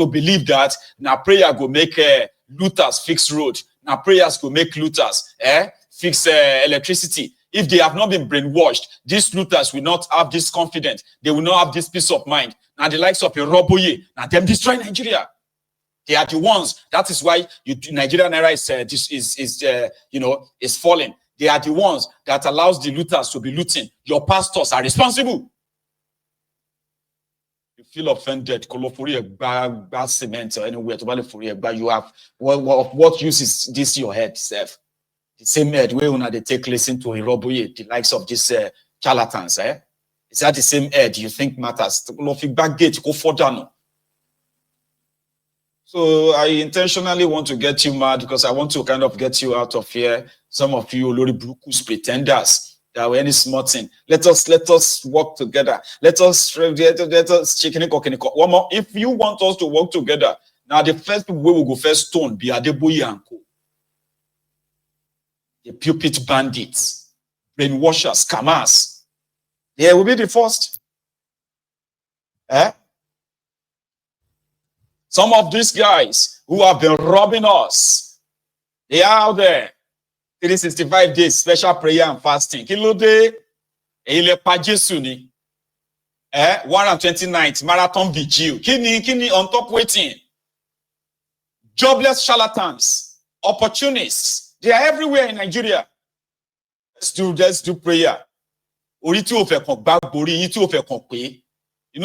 to believe that now prayer go make looters fix road. Now prayers go make looters fix electricity. If they have not been brainwashed, these looters will not have this confidence. They will not have this peace of mind. Now the likes of a Roboye, now them destroy Nigeria. They are the ones. That is why Nigerian naira is falling. They are the ones that allows the looters to be looting. Your pastors are responsible. You feel offended, cement or anywhere to you have what use is this your head, self? The same head where when they take listen to Iroboye, the likes of these charlatans, Is that the same head you think matters? Go further now. So I intentionally want to get you mad because I want to kind of get you out of here. Some of you Olori Brukus pretenders that were any smart thing. Let us work together. Let us chicken. One more. If you want us to work together, now the first people we will go first stone be Adeboye and Co. The pulpit bandits, brainwashers, scammers. They will be the first. Some of these guys who have been robbing us, they are out there. 365 days, special prayer and fasting. Kilo day, ele pajesuni. 129th marathon vigil. Kini on top waiting. Jobless charlatans, opportunists. They are everywhere in Nigeria. Let's do prayer. You know,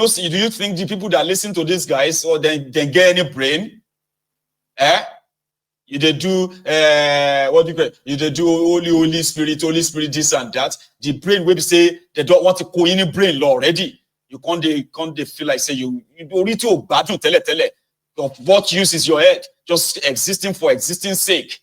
do you think the people that listen to these guys or they get any brain? You they do what do you call it? You they do Holy Spirit, this and that. The brain will say they don't want to go in the brain law already. You can't they feel like say you already too bad to tell of what use is your head? Just existing for existing sake.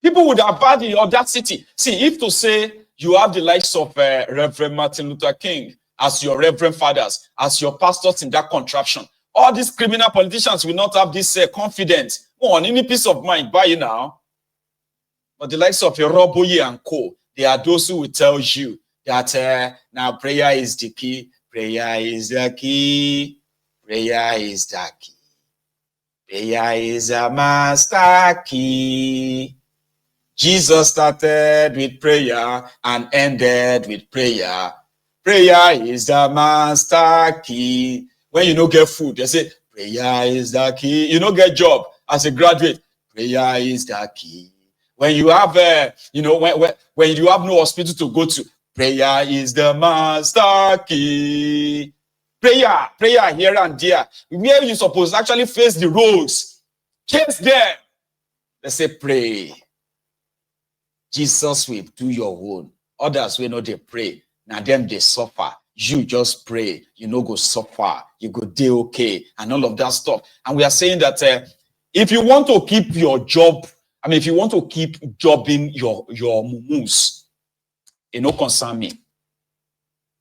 People would have had the audacity. See, if to say you have the likes of Reverend Martin Luther King as your reverend fathers, as your pastors in that contraption, all these criminal politicians will not have this confidence. On any peace of mind by you now. But the likes of your Roboye and Co, they are those who will tell you that now prayer is the key. Prayer is the key. Prayer is the key. Prayer is a master key. Jesus started with prayer and ended with prayer. Prayer is the master key. When you don't get food, they say, prayer is the key. You don't get job as a graduate, prayer is the key. When you have, when you have no hospital to go to, prayer is the master key. Prayer here and there. Where you supposed to actually face the roads, chase them. They say, pray. Jesus will do your own. Others will not they pray. Now them they suffer. You just pray. You know go suffer. You go do okay. And all of that stuff. And we are saying that if you want to keep your job, if you want to keep jobbing your mumus, it no concern me.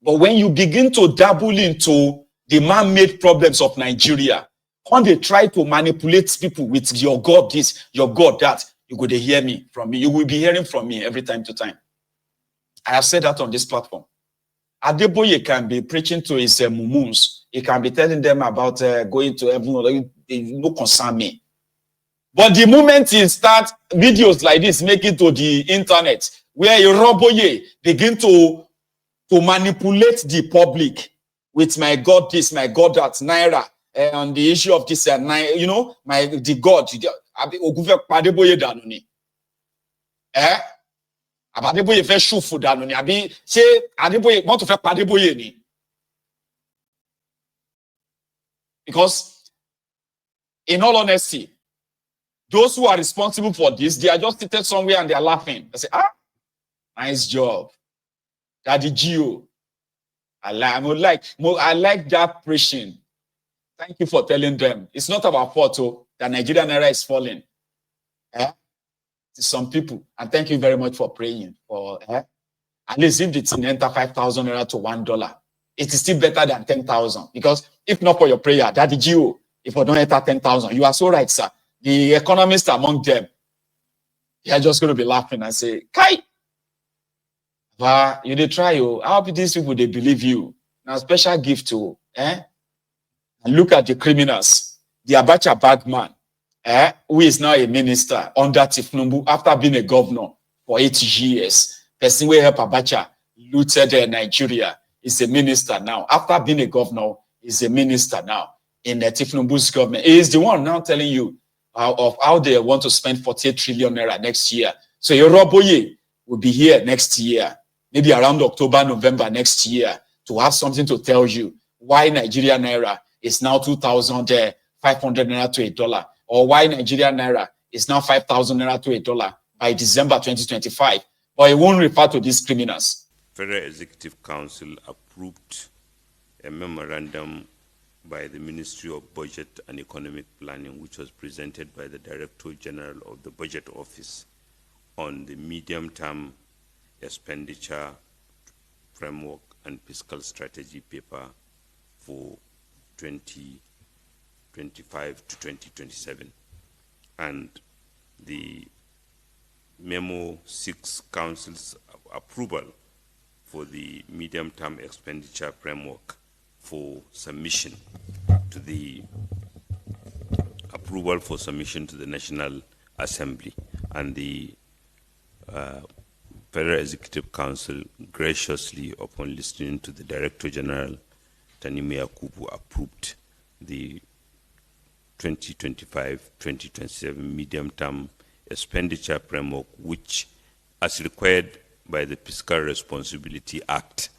But when you begin to dabble into the man-made problems of Nigeria, when they try to manipulate people with your God this, your God that, you go to hear me from me. You will be hearing from me every time to time. I have said that on this platform. Adeboye can be preaching to his mumus. He can be telling them about going to heaven. It no concern me. But the moment he start videos like this, make it to the internet, where Roboye begin to manipulate the public with my God this, my God that, Naira, on the issue of this, the God. Ogufe Adeboye dànù ni. Adeboye fẹ́ ṣùfù dànù ni. Àbí ṣé Adeboye wọ́n tún fẹ́ pa Adeboye ni? Because in all honesty, those who are responsible for this, they are just seated somewhere and they are laughing. They say, nice job. Daddy Gio. I like that preaching. Thank you for telling them. It's not our fault that Nigerian naira is falling. To some people. And thank you very much for praying. For at least if it's enter 5,000 naira to $1, it is still better than 10,000. Because if not for your prayer, Daddy Gio, if I don't enter 10,000, you are so right, sir. The economists among them, they are just going to be laughing and say, Kai! You they try, I hope these people, they believe you. Now, special gift to, And look at the criminals. The Abacha bad man, who is now a minister under Tifnumbu after being a governor for 8 years. Person who help Abacha looted Nigeria is a minister now. After being a governor, is a minister now in Tifnumbu's government. He is the one now telling you of how they want to spend 48 trillion naira next year. So Yoroboye will be here next year, maybe around October, November next year, to have something to tell you why Nigeria naira is now 2,500 naira to $1, or why Nigeria naira is now 5,000 naira to $1 by December 2025. But it won't refer to these criminals. Federal Executive Council approved a memorandum by the Ministry of Budget and Economic Planning, which was presented by the Director General of the Budget Office on the medium-term expenditure framework and fiscal strategy paper for 2025 to 2027. And the memo seeks Council's approval for the medium-term expenditure framework for submission to the National Assembly. And the Federal Executive Council graciously, upon listening to the Director General, Tanimu Yakubu, approved the 2025-2027 medium-term expenditure framework, which, as required by the Fiscal Responsibility Act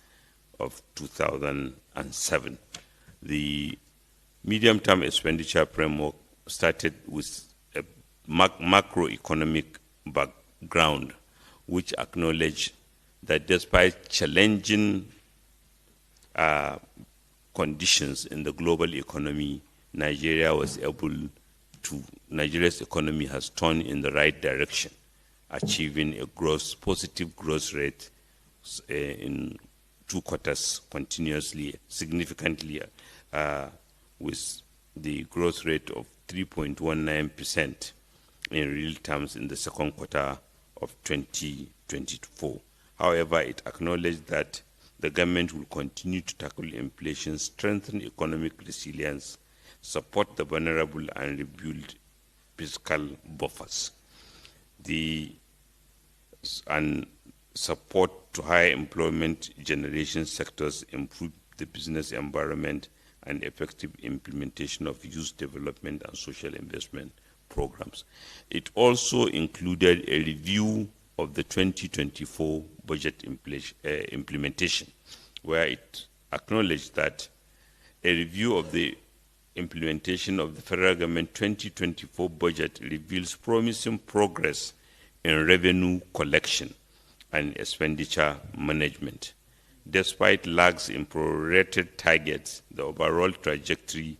of 2007. The medium-term expenditure framework started with a macroeconomic background, which acknowledged that despite challenging conditions in the global economy, Nigeria's economy has turned in the right direction, achieving a positive growth rate in 2 quarters continuously, significantly, with the growth rate of 3.19% in real terms in the second quarter of 2024. However, it acknowledged that the government will continue to tackle inflation, strengthen economic resilience, support the vulnerable, and rebuild fiscal buffers. And support to higher employment generation sectors, improve the business environment, and effective implementation of youth development and social investment programs. It also included a review of the 2024 budget implementation, where it acknowledged that a review of the implementation of the federal government 2024 budget reveals promising progress in revenue collection and expenditure management. Despite lags in prorated targets, the overall trajectory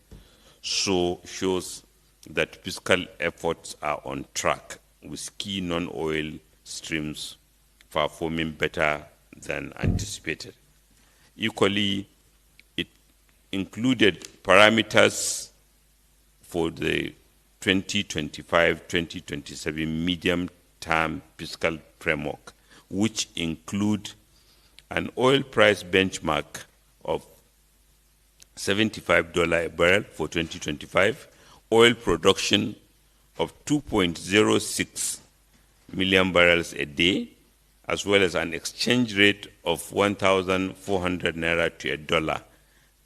shows that fiscal efforts are on track, with key non-oil streams performing better than anticipated. Equally, it included parameters for the 2025-2027 medium-term fiscal framework, which include an oil price benchmark of $75 a barrel for 2025, oil production of 2.06 million barrels a day, as well as an exchange rate of 1,400 naira to $1,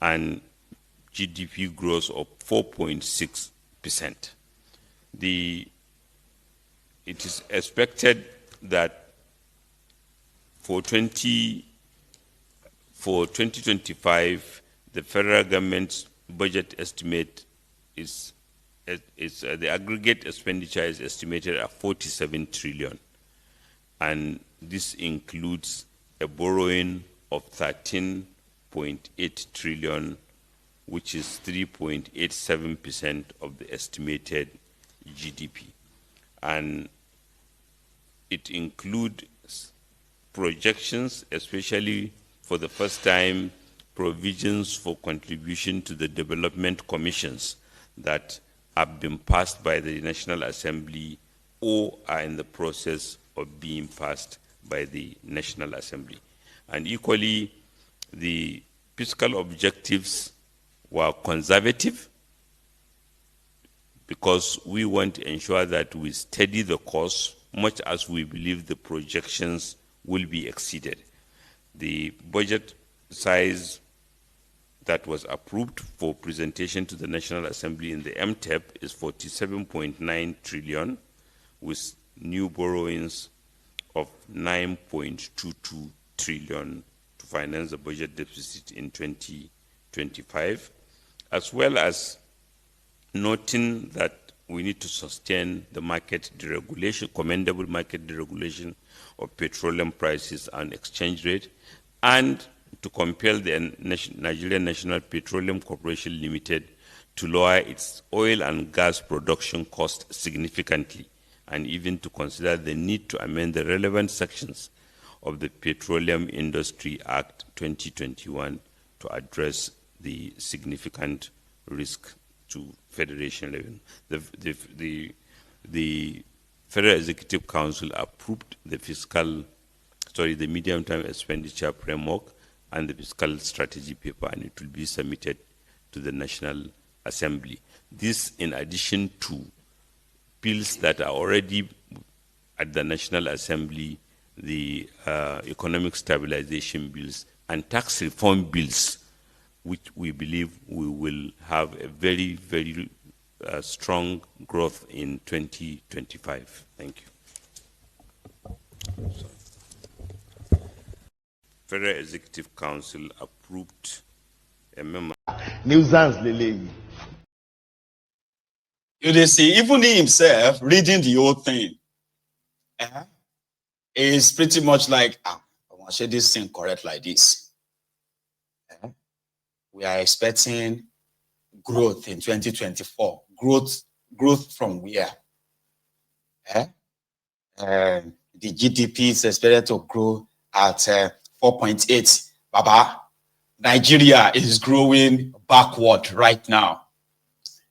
and GDP growth of 4.6%. It is expected that for 2025, the federal government's budget estimate is the aggregate expenditure is estimated at 47 trillion, and this includes a borrowing of 13.8 trillion, which is 3.87% of the estimated GDP, and it includes projections, especially for the first time, provisions for contribution to the development commissions that have been passed by the National Assembly or are in the process of being passed by the National Assembly. And equally, the fiscal objectives were conservative because we want to ensure that we steady the course much as we believe the projections will be exceeded. The budget size that was approved for presentation to the National Assembly in the MTEP is 47.9 trillion with new borrowings of 9.22 trillion to finance the budget deficit in 2025, as well as noting that we need to sustain the market deregulation, commendable market deregulation of petroleum prices and exchange rate, and to compel the Nigerian National Petroleum Corporation Limited to lower its oil and gas production cost significantly, and even to consider the need to amend the relevant sections of the Petroleum Industry Act 2021 to address the significant risk to Federation revenue. The Federal Executive Council approved the medium-term expenditure framework and the fiscal strategy paper, and it will be submitted to the National Assembly. This in addition to bills that are already at the National Assembly, the economic stabilization bills and tax reform bills, which we believe we will have a very, very strong growth in 2025. Thank you. Federal Executive Council approved a memo. You see, even he himself reading the whole thing is pretty much like, I want to say this thing correct like this. We are expecting growth in 2024. Growth from where? The GDP is expected to grow at 4.8. Baba, Nigeria is growing backward right now.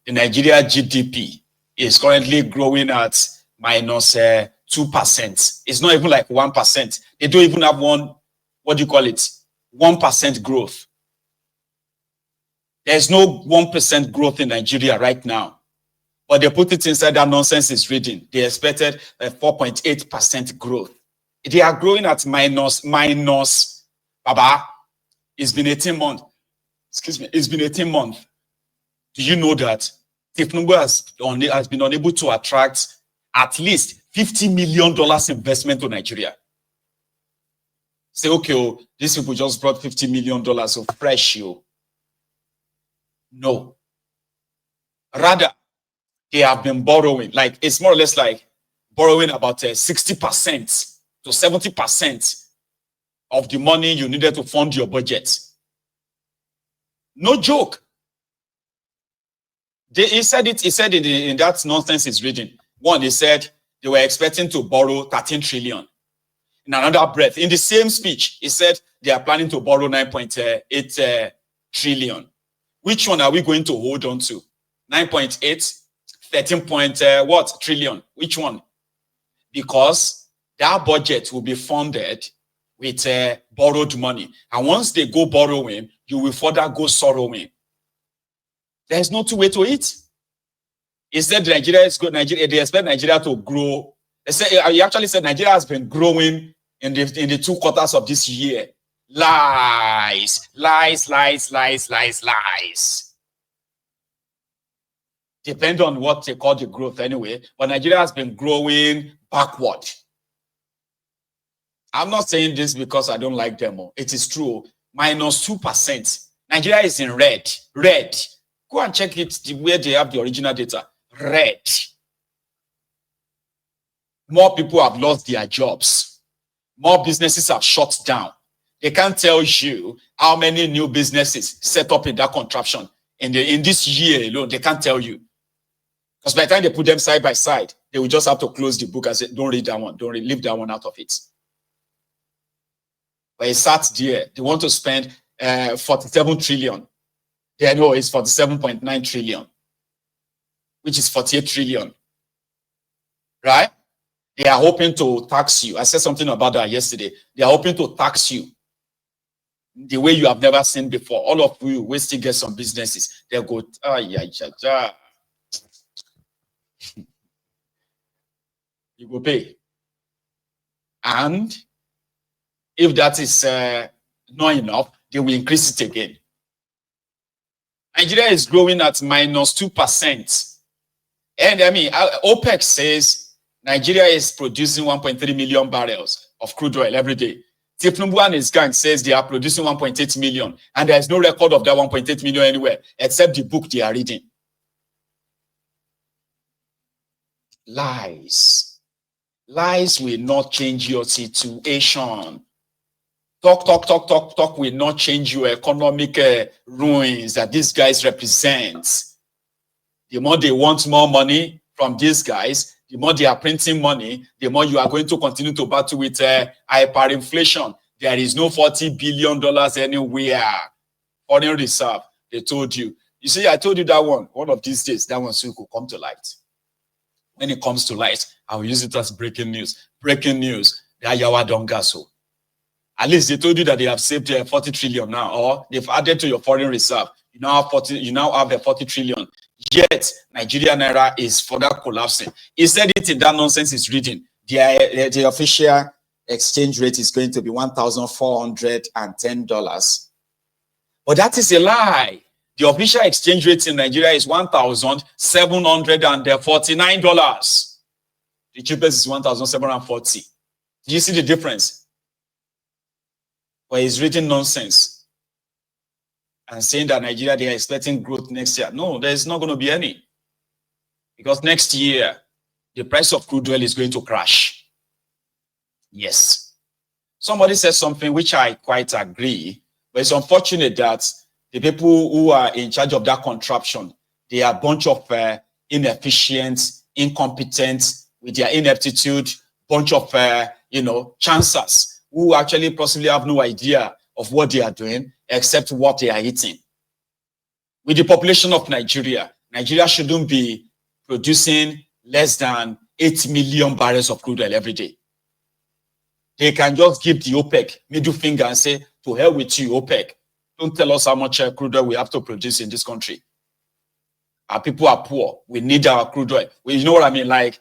The Nigeria GDP is currently growing at minus 2%. It's not even like 1%. They don't even have 1% growth. There's no 1% growth in Nigeria right now. But they put it inside that nonsense is reading. They expected a 4.8% growth. They are growing at minus. Baba, it's been 18 months. Excuse me, it's been 18 months. Do you know that Tifnumbu has been unable to attract at least $50 million investment to Nigeria? Say, okay, these people just brought $50 million of fresh. No. Rather, they have been borrowing. Like, it's more or less like borrowing about 60% to 70% of the money you needed to fund your budget. No joke. He said in that nonsense is reading. One, they said they were expecting to borrow 13 trillion. In another breath, in the same speech, he said they are planning to borrow 9.8 trillion. Which one are we going to hold on to? 9.8, 13 what trillion? Which one? Because that budget will be funded with borrowed money. And once they go borrowing, you will further go sorrowing. There's no two way to it. He said Nigeria is good. They expect Nigeria to grow. He actually said Nigeria has been growing in the 2 quarters of this year. Lies. Depend on what they call the growth anyway. But Nigeria has been growing backward. I'm not saying this because I don't like them. It is true. Minus 2%. Nigeria is in red. Red. Go and check it where they have the original data. Red. More people have lost their jobs. More businesses have shut down. They can't tell you how many new businesses set up in that contraption. In this year alone, they can't tell you. Because by the time they put them side by side, they will just have to close the book and say, don't read that one. Don't leave that one out of it. But it sat there. They want to spend 47 trillion. They know it's 47.9 trillion, which is 48 trillion. Right? They are hoping to tax you. I said something about that yesterday. They are hoping to tax you the way you have never seen before. All of you will still get some businesses. They'll go, you go pay. And if that is not enough, they will increase it again. Nigeria is growing at -2%. And I mean, OPEC says Nigeria is producing 1.3 million barrels of crude oil every day. Tinubu and his gang says they are producing 1.8 million. And there is no record of that 1.8 million anywhere, except the book they are reading. Lies. Lies will not change your situation. Talk will not change your economic ruins that these guys represent. The more they want more money from these guys, the more they are printing money, the more you are going to continue to battle with hyperinflation. There is no $40 billion anywhere. Foreign reserve, they told you. You see, I told you that one of these days, that one soon could come to light. When it comes to light, I will use it as breaking news. Breaking news, that Yawa Dongaso. At least they told you that they have saved 40 trillion now, or they've added to your foreign reserve. You now have a 40 trillion. Yet Nigerian naira is further collapsing. He said it in that nonsense he's reading. The official exchange rate is going to be $1,410. But that is a lie. The official exchange rate in Nigeria is $1,749. The cheapest is $1,740. Do you see the difference? But he's reading nonsense and saying that Nigeria, they are expecting growth next year. No, there's not going to be any. Because next year, the price of crude oil is going to crash. Yes. Somebody said something which I quite agree, but it's unfortunate that the people who are in charge of that contraption, they are a bunch of inefficient, incompetent, with their ineptitude, bunch of, chancers who actually possibly have no idea of what they are doing except what they are eating. With the population of Nigeria, Nigeria shouldn't be producing less than 8 million barrels of crude oil every day. They can just give the OPEC middle finger and say, to hell with you, OPEC. Don't tell us how much crude oil we have to produce in this country. Our people are poor. We need our crude oil. Well, you know what I mean? Like,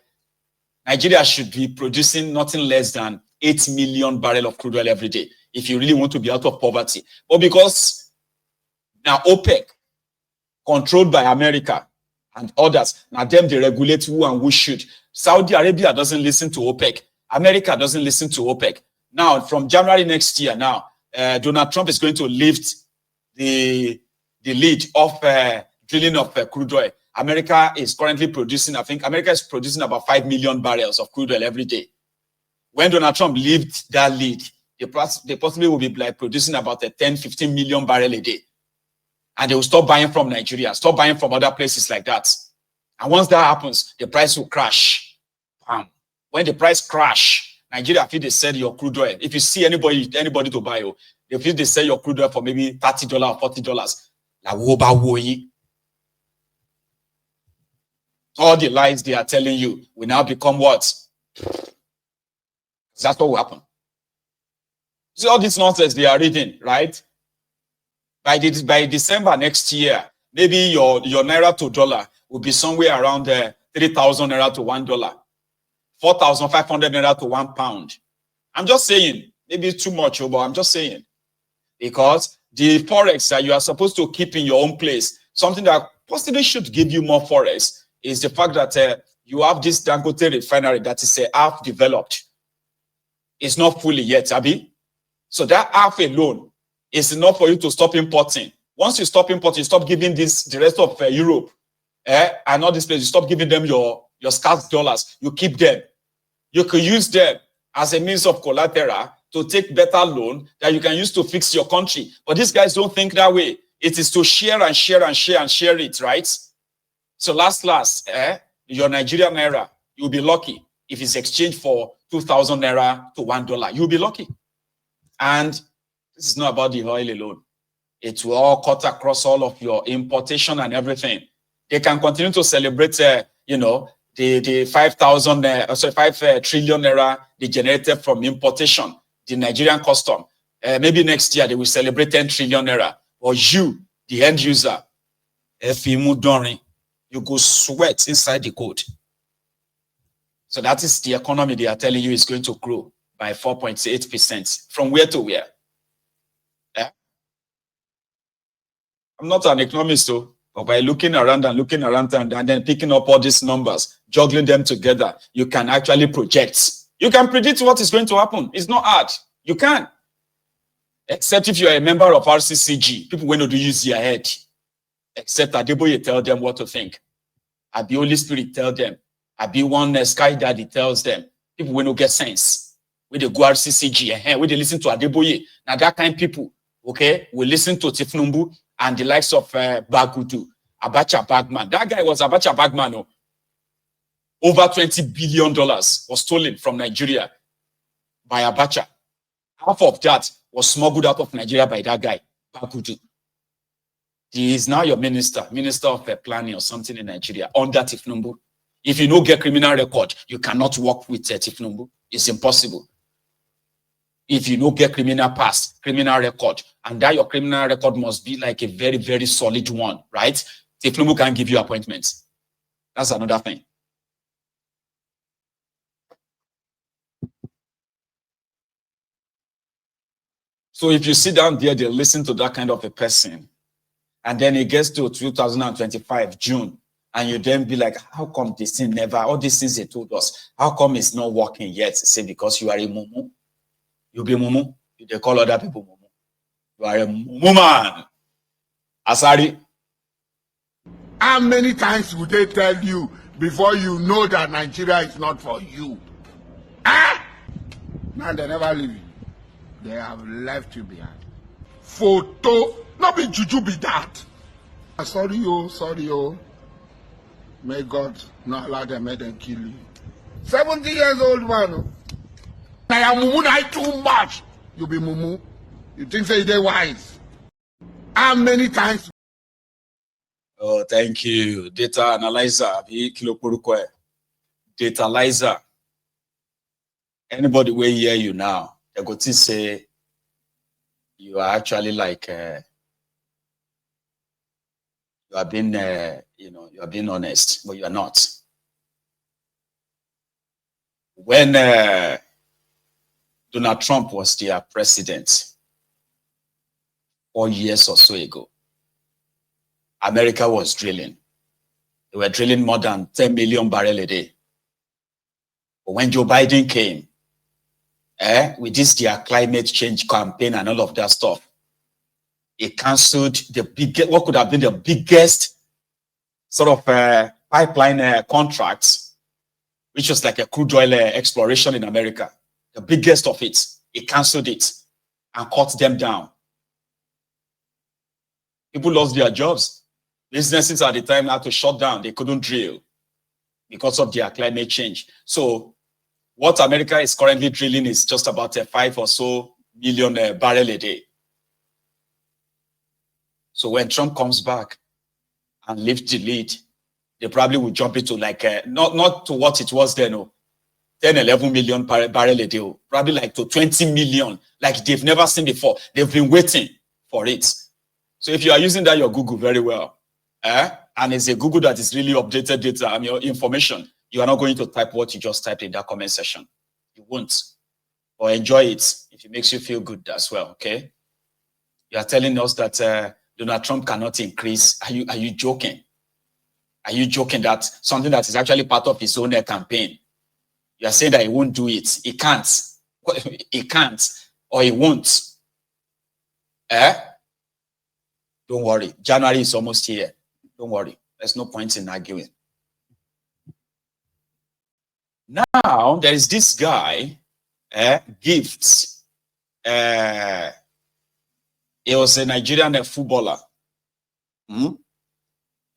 Nigeria should be producing nothing less than 8 million barrels of crude oil every day if you really want to be out of poverty. But because now OPEC, controlled by America and others, now them they regulate who and who should. Saudi Arabia doesn't listen to OPEC. America doesn't listen to OPEC. Now, from January next year, Donald Trump is going to lift the lead of drilling of crude oil. America is currently producing, I think America is producing about 5 million barrels of crude oil every day. When Donald Trump lifts that lead, they possibly will be like producing about 10, 15 million barrels a day. And they will stop buying from Nigeria, stop buying from other places like that. And once that happens, the price will crash. Bam. When the price crash, Nigeria feel they sell your crude oil. If you see anybody to buy, they feel they sell your crude oil for maybe $30 or $40. All the lies they are telling you will now become what? That's what will happen. See all this nonsense they are reading, right? By December next year, maybe your naira to dollar will be somewhere around 3,000 naira to $1, 4,500 naira to £1. I'm just saying, maybe it's too much, but I'm just saying. Because the forex that you are supposed to keep in your own place, something that possibly should give you more forex, is the fact that you have this Dangote refinery that is half developed. It's not fully yet, Abi. So that half alone is enough for you to stop importing. Once you stop importing, you stop giving the rest of Europe and all these places, you stop giving them your scarce dollars. You keep them. You could use them as a means of collateral to take better loan that you can use to fix your country. But these guys don't think that way. It is to share and share and share and share it, right? So last, your Nigerian naira, you'll be lucky if it's exchanged for 2,000 naira to $1. You'll be lucky. And this is not about the oil alone. It will all cut across all of your importation and everything. They can continue to celebrate, the 5 trillion naira they generated from importation, the Nigerian custom. maybe next year they will celebrate 10 trillion naira. Or you, the end user, you go sweat inside the code. So that is the economy they are telling you is going to grow by 4.8%. From where to where? Yeah. I'm not an economist, though, but by looking around and then picking up all these numbers, juggling them together, you can actually project. You can predict what is going to happen. It's not hard. You can. Except if you are a member of RCCG, people will not use their head. Except Adeboye tell them what to think. The Holy Spirit tell them. Be one Sky Daddy tells them. People will not get sense. When they go RCCG, when they listen to Adeboye, now that kind of people, okay, will listen to Tifnumbu and the likes of Bagudu, Abacha Bagman. That guy was Abacha Bagman. No? Over $20 billion was stolen from Nigeria by Abacha. Half of that was smuggled out of Nigeria by that guy, Bagudu. He is now your minister of planning or something in Nigeria under Tifnumbu. If you don't get criminal record, you cannot work with Tifnumbu. It's impossible. If you don't get criminal past, criminal record, and that your criminal record must be like a very, very solid one, right? Tifnumbu can give you appointments. That's another thing. So if you sit down there, they listen to that kind of a person, and then it gets to 2025, June, and you then be like, how come this thing never, all these things they told us, how come it's not working yet? Say, because you are a mumu. You be mumu. They call other people mumu. You are a mumu man. Asari. How many times would they tell you before you know that Nigeria is not for you? Ah! Now they never leave you. They have left you behind. Photo, not be juju be that. Sorry, oh. May God not allow them, make them kill you. 70 years old man. I am mumu, I too much. You be mumu. You think say they wise. How many times? Oh, thank you. Data analyzer. Data analyzer. Anybody will hear you now. They go to say you are actually like you are being you are being honest, but you are not. When Donald Trump was their president 4 years or so ago, America was drilling. They were drilling more than 10 million barrels a day. But when Joe Biden came, with this their climate change campaign and all of that stuff, it canceled the biggest, what could have been the biggest sort of pipeline contracts, which was like a crude oil exploration in America, the biggest of it. It canceled it and cut them down. People lost their jobs. Businesses at the time had to shut down. They couldn't drill because of their climate change. So what America is currently drilling is just about 5 or so million barrel a day. So when Trump comes back and lifts the lead, they probably will jump into like, not to what it was then, 10, 11 million barrel a day, probably like to 20 million, like they've never seen before. They've been waiting for it. So if you are using that, your Google very well, and it's a Google that is really updated data and your information, you are not going to type what you just typed in that comment section. You won't. Or enjoy it if it makes you feel good as well, okay? You are telling us that Donald Trump cannot increase. Are you joking? Are you joking that something that is actually part of his own campaign? You are saying that he won't do it. He can't. He can't or he won't. Don't worry. January is almost here. Don't worry. There's no point in arguing. Now, there is this guy, Gifts. He was a Nigerian footballer. In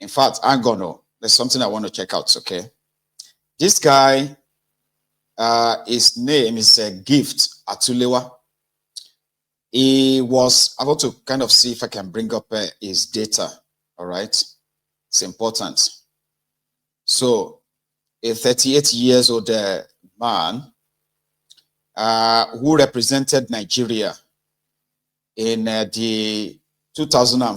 fact, I'm gonna. There's something I want to check out, okay? This guy, his name is Gift Atulewa. He was about to kind of see if I can bring up his data, all right? It's important. So, a 38 years old man who represented Nigeria in the 2004